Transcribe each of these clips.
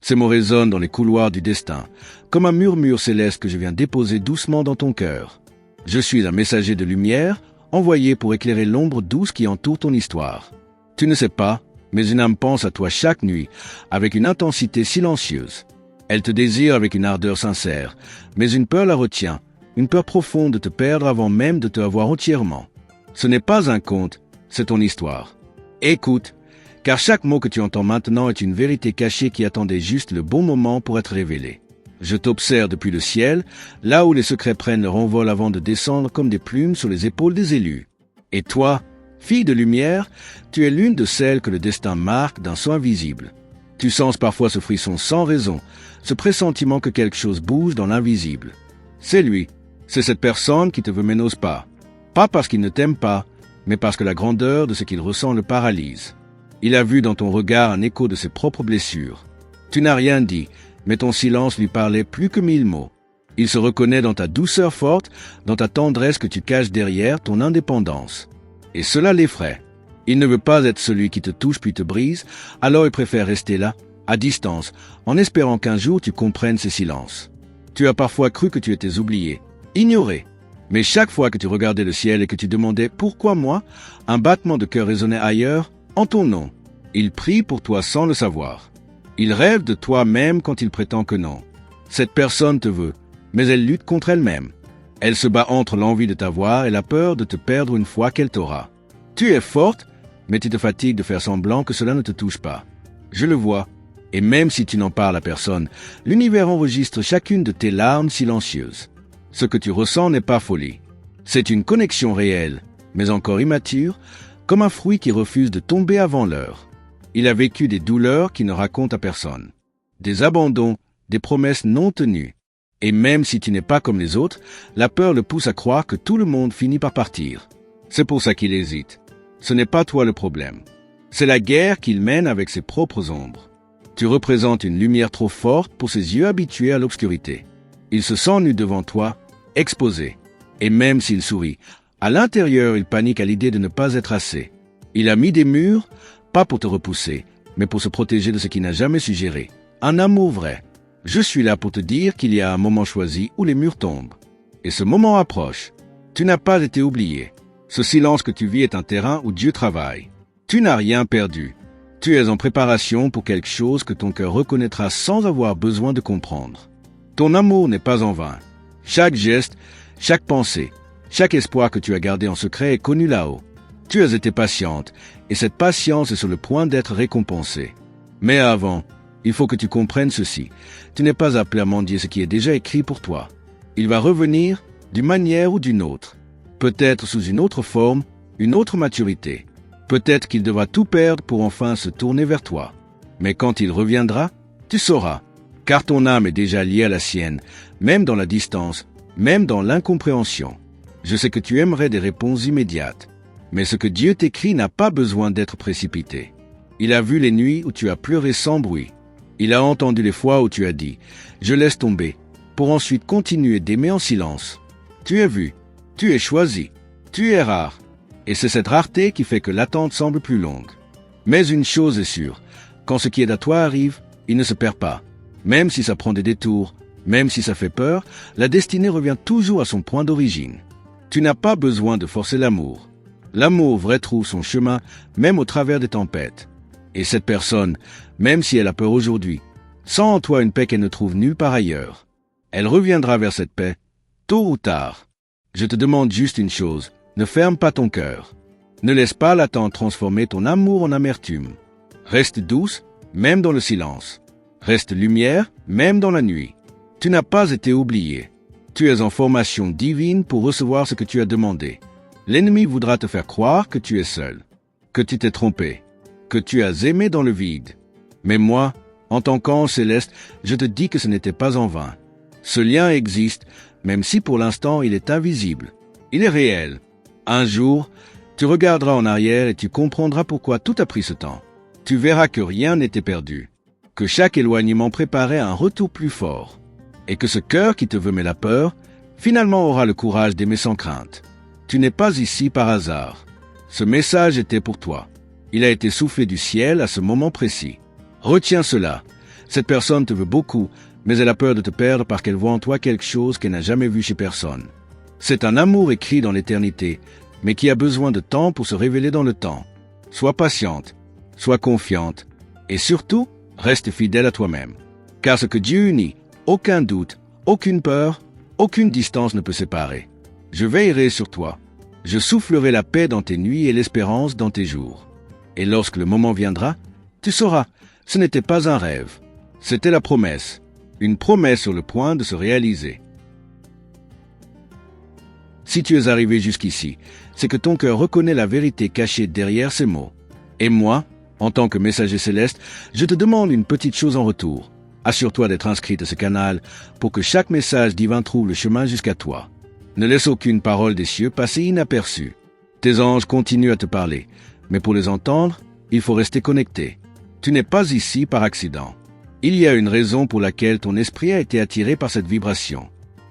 Ces mots résonnent dans les couloirs du destin, comme un murmure céleste que je viens déposer doucement dans ton cœur. Je suis un messager de lumière, envoyé pour éclairer l'ombre douce qui entoure ton histoire. Tu ne sais pas, mais une âme pense à toi chaque nuit, avec une intensité silencieuse. Elle te désire avec une ardeur sincère, mais une peur la retient, une peur profonde de te perdre avant même de te avoir entièrement. Ce n'est pas un conte, c'est ton histoire. Écoute, car chaque mot que tu entends maintenant est une vérité cachée qui attendait juste le bon moment pour être révélée. Je t'observe depuis le ciel, là où les secrets prennent leur envol avant de descendre comme des plumes sur les épaules des élus. Et toi, fille de lumière, tu es l'une de celles que le destin marque d'un soin visible. Tu sens parfois ce frisson sans raison, ce pressentiment que quelque chose bouge dans l'invisible. C'est lui, c'est cette personne qui te veut mais n'ose pas. Pas parce qu'il ne t'aime pas, mais parce que la grandeur de ce qu'il ressent le paralyse. Il a vu dans ton regard un écho de ses propres blessures. Tu n'as rien dit, mais ton silence lui parlait plus que 1000 mots. Il se reconnaît dans ta douceur forte, dans ta tendresse que tu caches derrière ton indépendance. Et cela l'effraie. Il ne veut pas être celui qui te touche puis te brise, alors il préfère rester là, à distance, en espérant qu'un jour tu comprennes ses silences. Tu as parfois cru que tu étais oublié, ignoré. Mais chaque fois que tu regardais le ciel et que tu demandais « Pourquoi moi ?», un battement de cœur résonnait ailleurs, en ton nom. Il prie pour toi sans le savoir. Il rêve de toi même quand il prétend que non. Cette personne te veut, mais elle lutte contre elle-même. Elle se bat entre l'envie de t'avoir et la peur de te perdre une fois qu'elle t'aura. Tu es forte, mais tu te fatigues de faire semblant que cela ne te touche pas. Je le vois, et même si tu n'en parles à personne, l'univers enregistre chacune de tes larmes silencieuses. Ce que tu ressens n'est pas folie. C'est une connexion réelle, mais encore immature, comme un fruit qui refuse de tomber avant l'heure. Il a vécu des douleurs qu'il ne raconte à personne, des abandons, des promesses non tenues. Et même si tu n'es pas comme les autres, la peur le pousse à croire que tout le monde finit par partir. C'est pour ça qu'il hésite. Ce n'est pas toi le problème. C'est la guerre qu'il mène avec ses propres ombres. Tu représentes une lumière trop forte pour ses yeux habitués à l'obscurité. Il se sent nu devant toi, exposé. Et même s'il sourit, à l'intérieur il panique à l'idée de ne pas être assez. Il a mis des murs, pas pour te repousser, mais pour se protéger de ce qu'il n'a jamais su gérer. Un amour vrai. Je suis là pour te dire qu'il y a un moment choisi où les murs tombent. Et ce moment approche. Tu n'as pas été oublié. Ce silence que tu vis est un terrain où Dieu travaille. Tu n'as rien perdu. Tu es en préparation pour quelque chose que ton cœur reconnaîtra sans avoir besoin de comprendre. Ton amour n'est pas en vain. Chaque geste, chaque pensée, chaque espoir que tu as gardé en secret est connu là-haut. Tu as été patiente, et cette patience est sur le point d'être récompensée. Mais avant, il faut que tu comprennes ceci. Tu n'es pas appelé à mendier ce qui est déjà écrit pour toi. Il va revenir d'une manière ou d'une autre. Peut-être sous une autre forme, une autre maturité. Peut-être qu'il devra tout perdre pour enfin se tourner vers toi. Mais quand il reviendra, tu sauras. Car ton âme est déjà liée à la sienne, même dans la distance, même dans l'incompréhension. Je sais que tu aimerais des réponses immédiates. Mais ce que Dieu t'écrit n'a pas besoin d'être précipité. Il a vu les nuits où tu as pleuré sans bruit. Il a entendu les fois où tu as dit « Je laisse tomber », pour ensuite continuer d'aimer en silence. Tu es vu, tu es choisi, tu es rare. Et c'est cette rareté qui fait que l'attente semble plus longue. Mais une chose est sûre, quand ce qui est à toi arrive, il ne se perd pas. Même si ça prend des détours, même si ça fait peur, la destinée revient toujours à son point d'origine. Tu n'as pas besoin de forcer l'amour. L'amour vrai trouve son chemin, même au travers des tempêtes. Et cette personne, même si elle a peur aujourd'hui, sent en toi une paix qu'elle ne trouve nulle part ailleurs. Elle reviendra vers cette paix, tôt ou tard. Je te demande juste une chose, ne ferme pas ton cœur. Ne laisse pas l'attente transformer ton amour en amertume. Reste douce, même dans le silence. Reste lumière, même dans la nuit. Tu n'as pas été oublié. Tu es en formation divine pour recevoir ce que tu as demandé. L'ennemi voudra te faire croire que tu es seul, que tu t'es trompé, que tu as aimé dans le vide. Mais moi, en tant qu'ange céleste, je te dis que ce n'était pas en vain. Ce lien existe, même si pour l'instant il est invisible. Il est réel. Un jour, tu regarderas en arrière et tu comprendras pourquoi tout a pris ce temps. Tu verras que rien n'était perdu, que chaque éloignement préparait un retour plus fort, et que ce cœur qui te veut mais la peur, finalement aura le courage d'aimer sans crainte. Tu n'es pas ici par hasard. Ce message était pour toi. Il a été soufflé du ciel à ce moment précis. Retiens cela. Cette personne te veut beaucoup, mais elle a peur de te perdre parce qu'elle voit en toi quelque chose qu'elle n'a jamais vu chez personne. C'est un amour écrit dans l'éternité, mais qui a besoin de temps pour se révéler dans le temps. Sois patiente, sois confiante, et surtout, reste fidèle à toi-même. Car ce que Dieu unit, aucun doute, aucune peur, aucune distance ne peut séparer. Je veillerai sur toi. Je soufflerai la paix dans tes nuits et l'espérance dans tes jours. Et lorsque le moment viendra, tu sauras, ce n'était pas un rêve. C'était la promesse, une promesse sur le point de se réaliser. Si tu es arrivé jusqu'ici, c'est que ton cœur reconnaît la vérité cachée derrière ces mots. Et moi, en tant que messager céleste, je te demande une petite chose en retour. Assure-toi d'être inscrite à ce canal pour que chaque message divin trouve le chemin jusqu'à toi. Ne laisse aucune parole des cieux passer inaperçue. Tes anges continuent à te parler, mais pour les entendre, il faut rester connecté. Tu n'es pas ici par accident. Il y a une raison pour laquelle ton esprit a été attiré par cette vibration.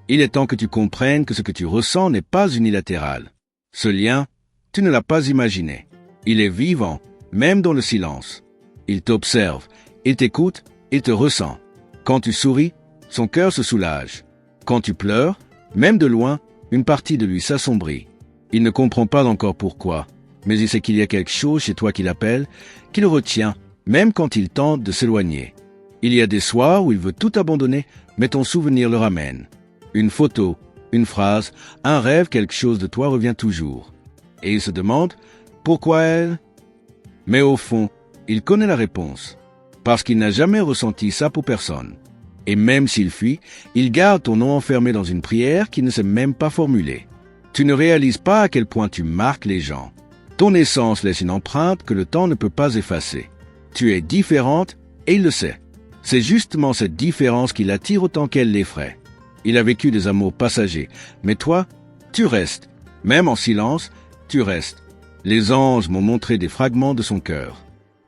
Il est temps que tu comprennes que ce que tu ressens n'est pas unilatéral. Ce lien, tu ne l'as pas imaginé. Il est vivant, même dans le silence. Il t'observe, il t'écoute, il te ressent. Quand tu souris, son cœur se soulage. Quand tu pleures, même de loin, une partie de lui s'assombrit. Il ne comprend pas encore pourquoi, mais il sait qu'il y a quelque chose chez toi qui l'appelle, qui le retient, même quand il tente de s'éloigner. Il y a des soirs où il veut tout abandonner, mais ton souvenir le ramène. Une photo, une phrase, un rêve, quelque chose de toi revient toujours. Et il se demande, pourquoi elle? Mais au fond, il connaît la réponse. Parce qu'il n'a jamais ressenti ça pour personne. Et même s'il fuit, il garde ton nom enfermé dans une prière qu'il ne sait même pas formuler. Tu ne réalises pas à quel point tu marques les gens. Ton essence laisse une empreinte que le temps ne peut pas effacer. Tu es différente et il le sait. C'est justement cette différence qui l'attire autant qu'elle l'effraie. Il a vécu des amours passagers, mais toi, tu restes. Même en silence, tu restes. Les anges m'ont montré des fragments de son cœur.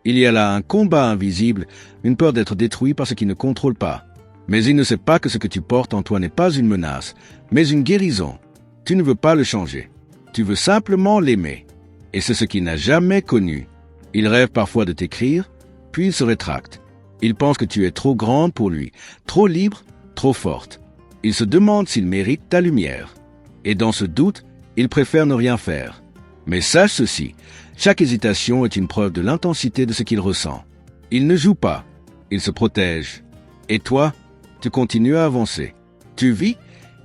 Il y a là un combat invisible, une peur d'être détruit par ce qui ne contrôle pas. Mais il ne sait pas que ce que tu portes en toi n'est pas une menace, mais une guérison. Tu ne veux pas le changer. Tu veux simplement l'aimer. Et c'est ce qu'il n'a jamais connu. Il rêve parfois de t'écrire, puis il se rétracte. Il pense que tu es trop grande pour lui, trop libre, trop forte. Il se demande s'il mérite ta lumière. Et dans ce doute, il préfère ne rien faire. Mais sache ceci, chaque hésitation est une preuve de l'intensité de ce qu'il ressent. Il ne joue pas, il se protège. Et toi, tu continues à avancer. Tu vis,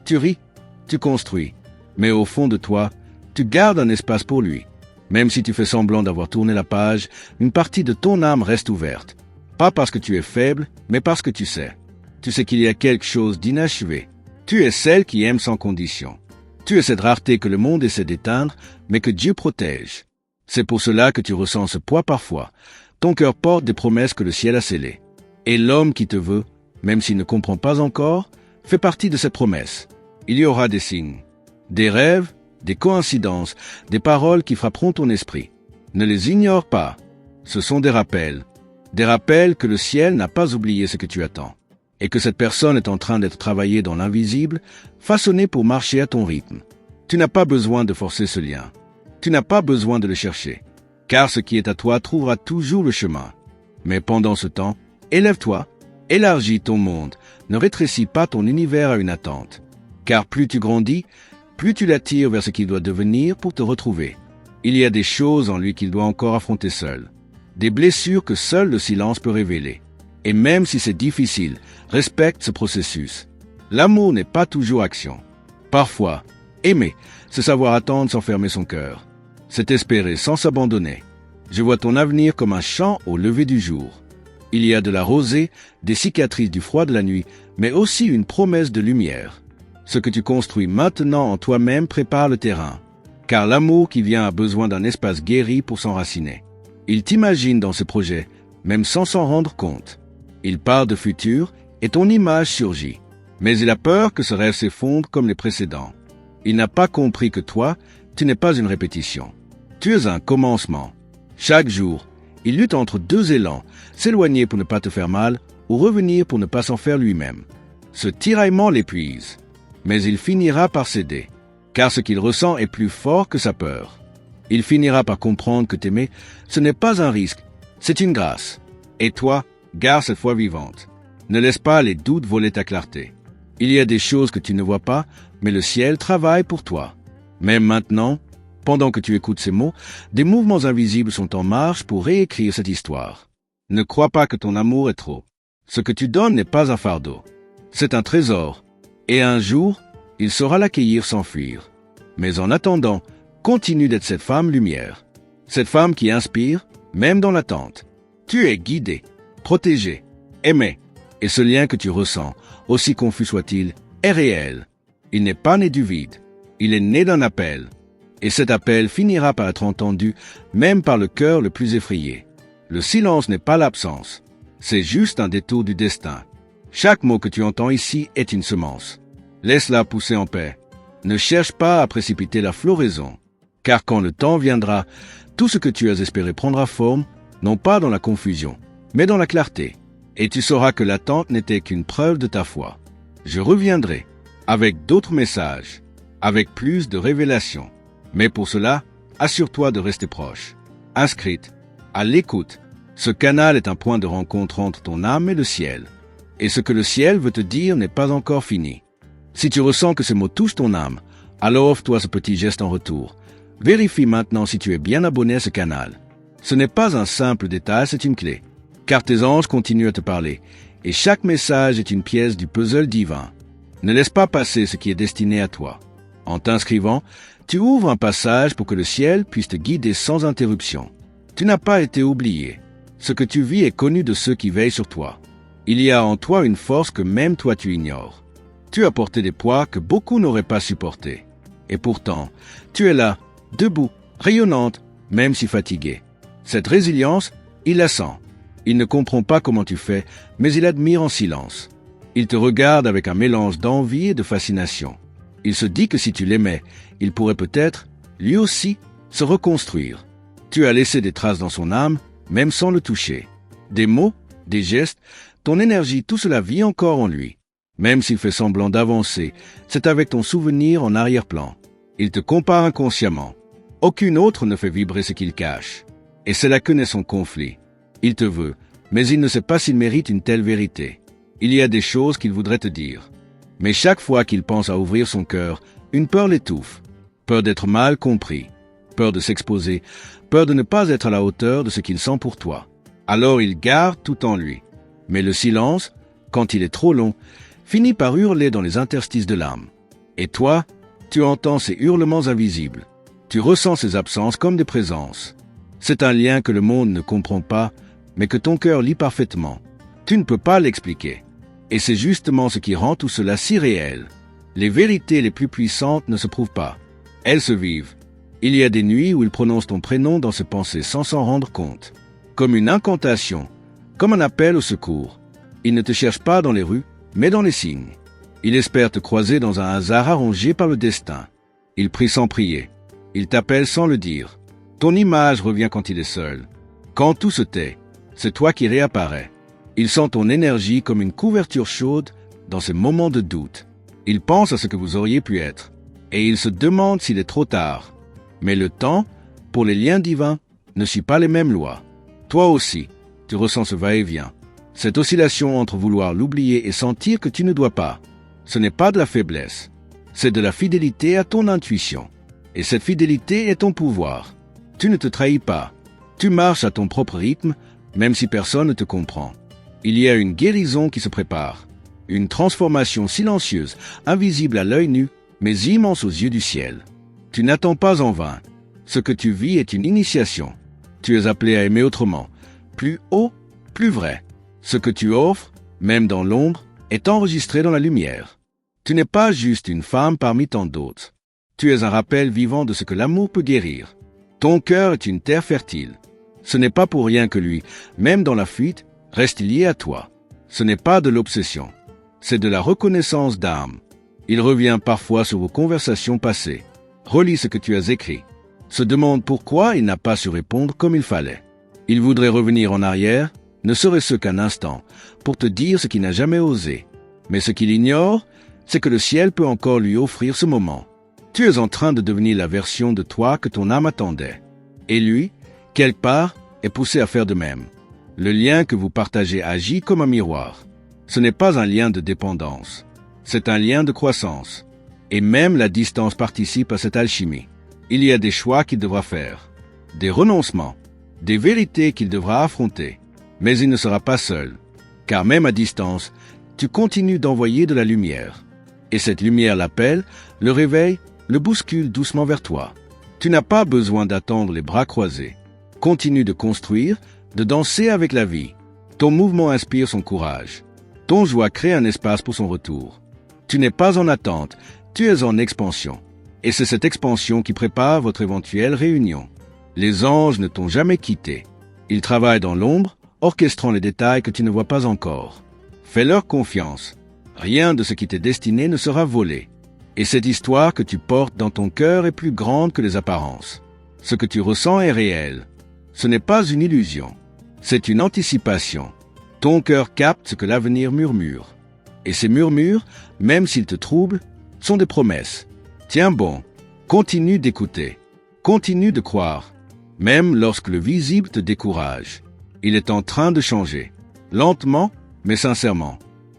tu ris, tu construis. Mais au fond de toi, tu gardes un espace pour lui. Même si tu fais semblant d'avoir tourné la page, une partie de ton âme reste ouverte. Pas parce que tu es faible, mais parce que tu sais. Tu sais qu'il y a quelque chose d'inachevé. Tu es celle qui aime sans condition. Tu es cette rareté que le monde essaie d'éteindre, mais que Dieu protège. C'est pour cela que tu ressens ce poids parfois. Ton cœur porte des promesses que le ciel a scellées. Et l'homme qui te veut, même s'il ne comprend pas encore, fait partie de cette promesse. Il y aura des signes, des rêves, des coïncidences, des paroles qui frapperont ton esprit. Ne les ignore pas. Ce sont des rappels que le ciel n'a pas oublié ce que tu attends. Et que cette personne est en train d'être travaillée dans l'invisible, façonnée pour marcher à ton rythme. Tu n'as pas besoin de forcer ce lien. Tu n'as pas besoin de le chercher. Car ce qui est à toi trouvera toujours le chemin. Mais pendant ce temps, élève-toi, élargis ton monde, ne rétrécis pas ton univers à une attente. Car plus tu grandis, plus tu l'attires vers ce qu'il doit devenir pour te retrouver. Il y a des choses en lui qu'il doit encore affronter seul. Des blessures que seul le silence peut révéler. Et même si c'est difficile, respecte ce processus. L'amour n'est pas toujours action. Parfois, aimer, c'est savoir attendre sans fermer son cœur. C'est espérer sans s'abandonner. Je vois ton avenir comme un champ au lever du jour. Il y a de la rosée, des cicatrices du froid de la nuit, mais aussi une promesse de lumière. Ce que tu construis maintenant en toi-même prépare le terrain. Car l'amour qui vient a besoin d'un espace guéri pour s'enraciner. Il t'imagine dans ce projet, même sans s'en rendre compte. Il parle de futur et ton image surgit. Mais il a peur que ce rêve s'effondre comme les précédents. Il n'a pas compris que toi, tu n'es pas une répétition. Tu es un commencement. Chaque jour, il lutte entre deux élans, s'éloigner pour ne pas te faire mal ou revenir pour ne pas s'en faire lui-même. Ce tiraillement l'épuise. Mais il finira par céder, car ce qu'il ressent est plus fort que sa peur. Il finira par comprendre que t'aimer, ce n'est pas un risque, c'est une grâce. Et toi, garde cette foi vivante. Ne laisse pas les doutes voler ta clarté. Il y a des choses que tu ne vois pas, mais le ciel travaille pour toi. Même maintenant, pendant que tu écoutes ces mots, des mouvements invisibles sont en marche pour réécrire cette histoire. Ne crois pas que ton amour est trop. Ce que tu donnes n'est pas un fardeau. C'est un trésor. Et un jour, il saura l'accueillir sans fuir. Mais en attendant, continue d'être cette femme lumière. Cette femme qui inspire, même dans l'attente. Tu es guidé, protégé, aimé. Et ce lien que tu ressens, aussi confus soit-il, est réel. Il n'est pas né du vide. Il est né d'un appel. Et cet appel finira par être entendu, même par le cœur le plus effrayé. Le silence n'est pas l'absence. C'est juste un détour du destin. Chaque mot que tu entends ici est une semence. Laisse-la pousser en paix. Ne cherche pas à précipiter la floraison. Car quand le temps viendra, tout ce que tu as espéré prendra forme, non pas dans la confusion, mais dans la clarté. Et tu sauras que l'attente n'était qu'une preuve de ta foi. Je reviendrai, avec d'autres messages, avec plus de révélations. Mais pour cela, assure-toi de rester proche, inscrite, à l'écoute. Ce canal est un point de rencontre entre ton âme et le ciel. Et ce que le ciel veut te dire n'est pas encore fini. Si tu ressens que ces mots touchent ton âme, alors offre-toi ce petit geste en retour. Vérifie maintenant si tu es bien abonné à ce canal. Ce n'est pas un simple détail, c'est une clé. Car tes anges continuent à te parler, et chaque message est une pièce du puzzle divin. Ne laisse pas passer ce qui est destiné à toi. En t'inscrivant, tu ouvres un passage pour que le ciel puisse te guider sans interruption. Tu n'as pas été oublié. Ce que tu vis est connu de ceux qui veillent sur toi. Il y a en toi une force que même toi tu ignores. Tu as porté des poids que beaucoup n'auraient pas supportés. Et pourtant, tu es là, debout, rayonnante, même si fatiguée. Cette résilience, il la sent. Il ne comprend pas comment tu fais, mais il admire en silence. Il te regarde avec un mélange d'envie et de fascination. Il se dit que si tu l'aimais, il pourrait peut-être, lui aussi, se reconstruire. Tu as laissé des traces dans son âme, même sans le toucher. Des mots, des gestes, ton énergie, tout cela vit encore en lui. Même s'il fait semblant d'avancer, c'est avec ton souvenir en arrière-plan. Il te compare inconsciemment. Aucune autre ne fait vibrer ce qu'il cache. Et c'est là que naît son conflit. Il te veut, mais il ne sait pas s'il mérite une telle vérité. Il y a des choses qu'il voudrait te dire. Mais chaque fois qu'il pense à ouvrir son cœur, une peur l'étouffe. Peur d'être mal compris, peur de s'exposer, peur de ne pas être à la hauteur de ce qu'il sent pour toi. Alors il garde tout en lui. Mais le silence, quand il est trop long, finit par hurler dans les interstices de l'âme. Et toi, tu entends ces hurlements invisibles. Tu ressens ces absences comme des présences. C'est un lien que le monde ne comprend pas, mais que ton cœur lit parfaitement. Tu ne peux pas l'expliquer. Et c'est justement ce qui rend tout cela si réel. Les vérités les plus puissantes ne se prouvent pas. Elles se vivent. Il y a des nuits où il prononce ton prénom dans ses pensées sans s'en rendre compte. Comme une incantation, comme un appel au secours. Il ne te cherche pas dans les rues, mais dans les signes. Il espère te croiser dans un hasard arrangé par le destin. Il prie sans prier. Il t'appelle sans le dire. Ton image revient quand il est seul. Quand tout se tait, c'est toi qui réapparais. Il sent ton énergie comme une couverture chaude dans ces moments de doute. Il pense à ce que vous auriez pu être. Et il se demande s'il est trop tard. Mais le temps, pour les liens divins, ne suit pas les mêmes lois. Toi aussi, tu ressens ce va-et-vient. Cette oscillation entre vouloir l'oublier et sentir que tu ne dois pas. Ce n'est pas de la faiblesse. C'est de la fidélité à ton intuition. Et cette fidélité est ton pouvoir. Tu ne te trahis pas. Tu marches à ton propre rythme, même si personne ne te comprend. Il y a une guérison qui se prépare. Une transformation silencieuse, invisible à l'œil nu, mais immense aux yeux du ciel. Tu n'attends pas en vain. Ce que tu vis est une initiation. Tu es appelé à aimer autrement. Plus haut, plus vrai. Ce que tu offres, même dans l'ombre, est enregistré dans la lumière. Tu n'es pas juste une femme parmi tant d'autres. Tu es un rappel vivant de ce que l'amour peut guérir. Ton cœur est une terre fertile. Ce n'est pas pour rien que lui, même dans la fuite, reste lié à toi. Ce n'est pas de l'obsession. C'est de la reconnaissance d'âme. Il revient parfois sur vos conversations passées. Relis ce que tu as écrit. Se demande pourquoi il n'a pas su répondre comme il fallait. Il voudrait revenir en arrière, ne serait-ce qu'un instant, pour te dire ce qu'il n'a jamais osé. Mais ce qu'il ignore, c'est que le ciel peut encore lui offrir ce moment. Tu es en train de devenir la version de toi que ton âme attendait. Et lui, quelque part, est poussé à faire de même. Le lien que vous partagez agit comme un miroir. Ce n'est pas un lien de dépendance, c'est un lien de croissance. Et même la distance participe à cette alchimie. Il y a des choix qu'il devra faire, des renoncements, des vérités qu'il devra affronter. Mais il ne sera pas seul, car même à distance, tu continues d'envoyer de la lumière. Et cette lumière l'appelle, le réveille, le bouscule doucement vers toi. Tu n'as pas besoin d'attendre les bras croisés. Continue de construire, de danser avec la vie. Ton mouvement inspire son courage. Ton joie crée un espace pour son retour. Tu n'es pas en attente, tu es en expansion. Et c'est cette expansion qui prépare votre éventuelle réunion. Les anges ne t'ont jamais quitté. Ils travaillent dans l'ombre, orchestrant les détails que tu ne vois pas encore. Fais-leur confiance. Rien de ce qui t'est destiné ne sera volé. Et cette histoire que tu portes dans ton cœur est plus grande que les apparences. Ce que tu ressens est réel. Ce n'est pas une illusion. C'est une anticipation. Ton cœur capte ce que l'avenir murmure. Et ces murmures, même s'ils te troublent, sont des promesses. Tiens bon, continue d'écouter. Continue de croire. Même lorsque le visible te décourage. Il est en train de changer. Lentement, mais sincèrement.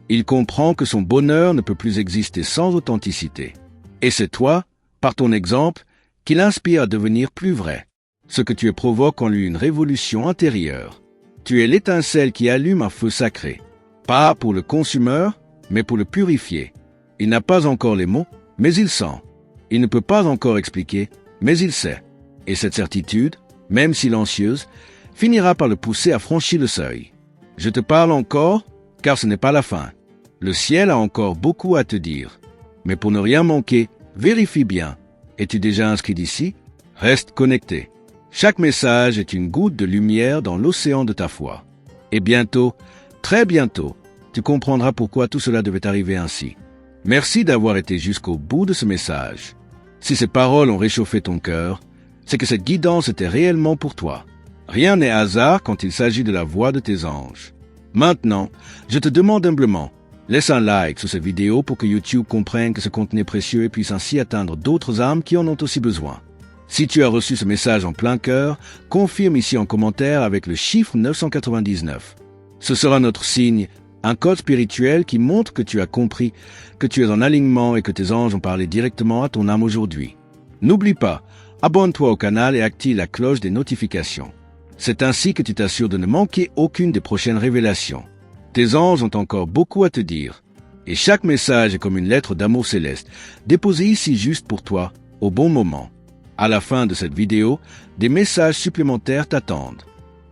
Il comprend que son bonheur ne peut plus exister sans authenticité. Et c'est toi, par ton exemple, qui l'inspire à devenir plus vrai. Ce que tu provoque en lui une révolution intérieure. Tu es l'étincelle qui allume un feu sacré. Pas pour le consumeur, mais pour le purifier. Il n'a pas encore les mots, mais il sent. Il ne peut pas encore expliquer, mais il sait. Et cette certitude, même silencieuse, finira par le pousser à franchir le seuil. Je te parle encore, car ce n'est pas la fin. Le ciel a encore beaucoup à te dire. Mais pour ne rien manquer, vérifie bien. Es-tu déjà inscrit d'ici? Reste connecté. Chaque message est une goutte de lumière dans l'océan de ta foi. Et bientôt, très bientôt, tu comprendras pourquoi tout cela devait arriver ainsi. Merci d'avoir été jusqu'au bout de ce message. Si ces paroles ont réchauffé ton cœur, c'est que cette guidance était réellement pour toi. Rien n'est hasard quand il s'agit de la voix de tes anges. Maintenant, je te demande humblement, laisse un like sur cette vidéo pour que YouTube comprenne que ce contenu est précieux et puisse ainsi atteindre d'autres âmes qui en ont aussi besoin. Si tu as reçu ce message en plein cœur, confirme ici en commentaire avec le chiffre 999. Ce sera notre signe, un code spirituel qui montre que tu as compris, que tu es en alignement et que tes anges ont parlé directement à ton âme aujourd'hui. N'oublie pas, abonne-toi au canal et active la cloche des notifications. C'est ainsi que tu t'assures de ne manquer aucune des prochaines révélations. Tes anges ont encore beaucoup à te dire. Et chaque message est comme une lettre d'amour céleste, déposée ici juste pour toi, au bon moment. À la fin de cette vidéo, des messages supplémentaires t'attendent.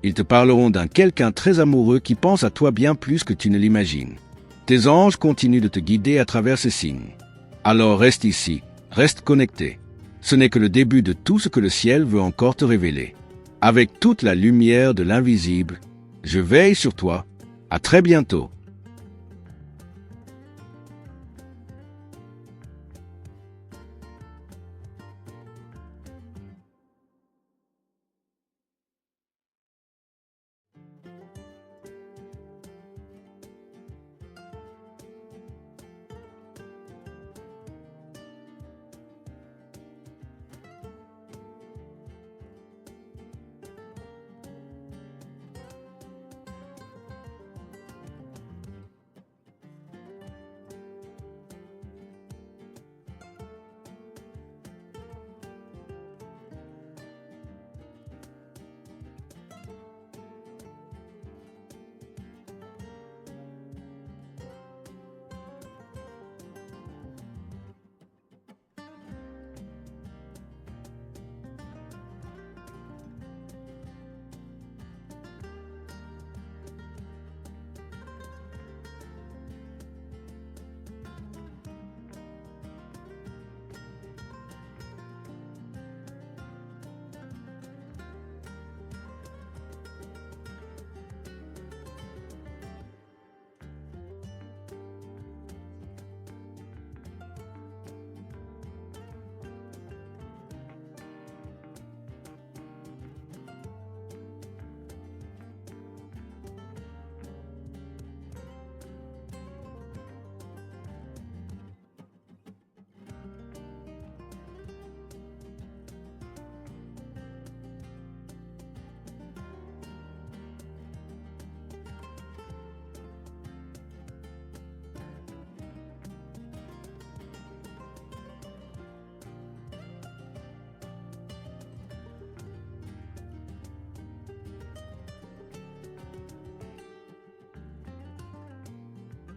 Ils te parleront d'un quelqu'un très amoureux qui pense à toi bien plus que tu ne l'imagines. Tes anges continuent de te guider à travers ces signes. Alors reste ici, reste connecté. Ce n'est que le début de tout ce que le ciel veut encore te révéler. Avec toute la lumière de l'invisible, je veille sur toi. À très bientôt.